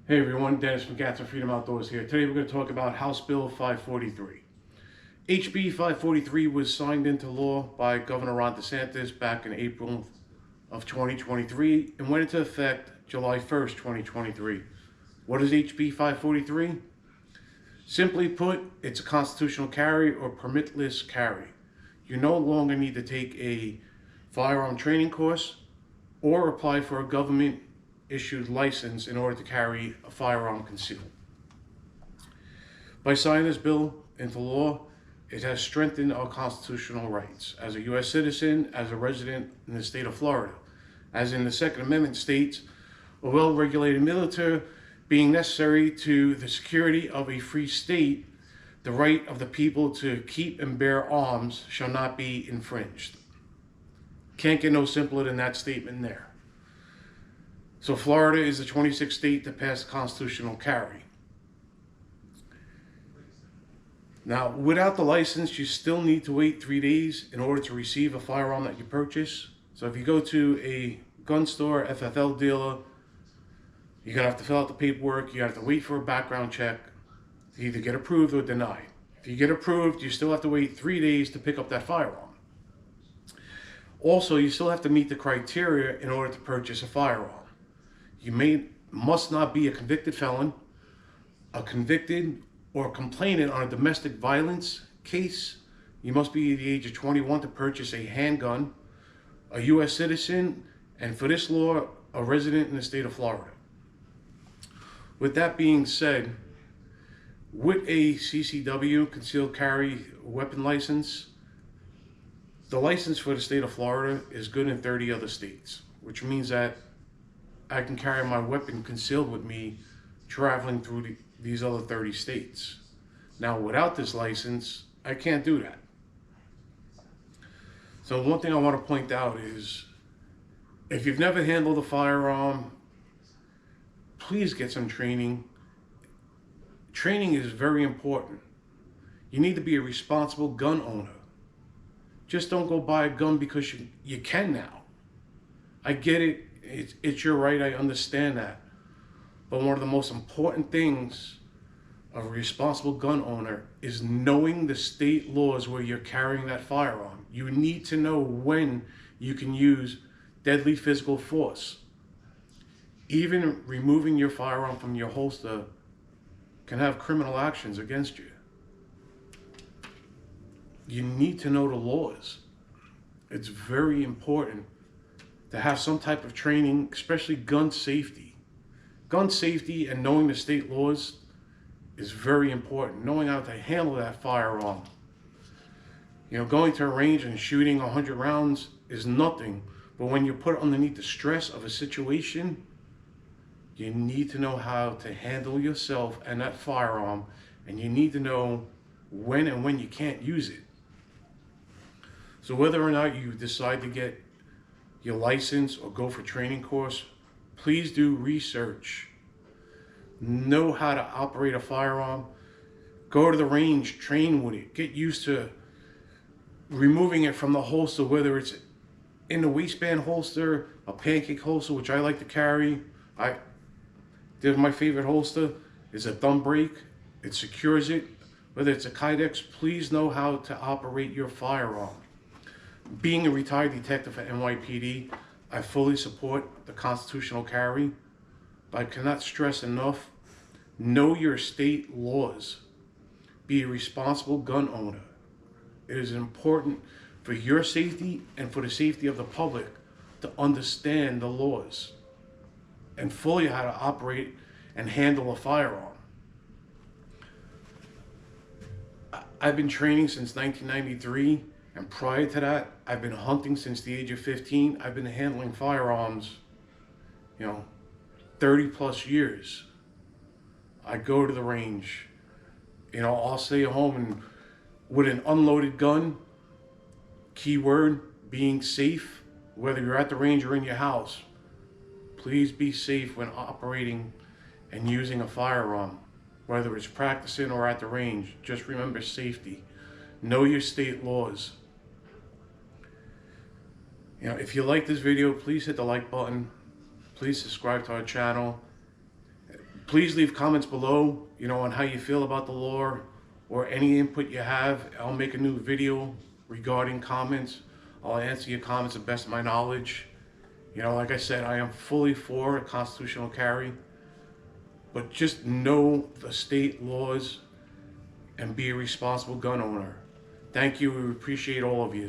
Hey everyone, Dennis from Gadsden Freedom Outdoors here. Today we're going to talk about House Bill 543. HB 543 was signed into law by Governor Ron DeSantis back in April of 2023 and went into effect July 1st, 2023. What is HB 543? Simply put, it's a constitutional carry or permitless carry. You no longer need to take a firearm training course or apply for a government issued license in order to carry a firearm concealed. By signing this bill into law, it has strengthened our constitutional rights as a U.S. citizen, as a resident in the state of Florida. As in the Second Amendment states, a well-regulated military being necessary to the security of a free state, the right of the people to keep and bear arms shall not be infringed. Can't get no simpler than that statement there. So Florida is the 26th state to pass constitutional carry. Now, without the license, you still need to wait 3 days in order to receive a firearm that you purchase. So if you go to a gun store, FFL dealer, you're going to have to fill out the paperwork. You have to wait for a background check to either get approved or denied. If you get approved, you still have to wait 3 days to pick up that firearm. Also, you still have to meet the criteria in order to purchase a firearm. You must not be a convicted felon, a convicted or complainant on a domestic violence case. You must be the age of 21 to purchase a handgun, a U.S. citizen, and for this law, a resident in the state of Florida. With that being said, with a CCW, concealed carry weapon license, the license for the state of Florida is good in 30 other states, which means that I can carry my weapon concealed with me traveling through these other 30 states. Now, without this license, I can't do that. So one thing I want to point out is, if you've never handled a firearm, please get some training. Training is very important. You need to be a responsible gun owner. Just don't go buy a gun because you can now. I get it. It's your right, I understand that. But one of the most important things of a responsible gun owner is knowing the state laws where you're carrying that firearm. You need to know when you can use deadly physical force. Even removing your firearm from your holster can have criminal actions against you. You need to know the laws. It's very important to have some type of training, especially gun safety. Gun safety and knowing the state laws is very important. Knowing how to handle that firearm. You know, going to a range and shooting 100 rounds is nothing. But when you're put underneath the stress of a situation, you need to know how to handle yourself and that firearm. And you need to know when and when you can't use it. So whether or not you decide to get your license or go for training course, please do research. Know how to operate a firearm. Go to the range, train with it. Get used to removing it from the holster, whether it's in the waistband holster, a pancake holster, which I like to carry. My favorite holster is a thumb brake. It secures it. Whether it's a Kydex, please know how to operate your firearm. Being a retired detective at NYPD, I fully support the constitutional carry, but I cannot stress enough, know your state laws. Be a responsible gun owner. It is important for your safety and for the safety of the public to understand the laws and fully how to operate and handle a firearm. I've been training since 1993. And prior to that, I've been hunting since the age of 15. I've been handling firearms, 30 plus years. I go to the range. I'll stay home and with an unloaded gun, keyword, being safe, whether you're at the range or in your house. Please be safe when operating and using a firearm, whether it's practicing or at the range. Just remember safety. Know your state laws. If you like this video, please hit the like button. Please subscribe to our channel. Please leave comments below, on how you feel about the law or any input you have. I'll make a new video regarding comments. I'll answer your comments to the best of my knowledge. Like I said, I am fully for constitutional carry, but just know the state laws and be a responsible gun owner. Thank you. We appreciate all of you.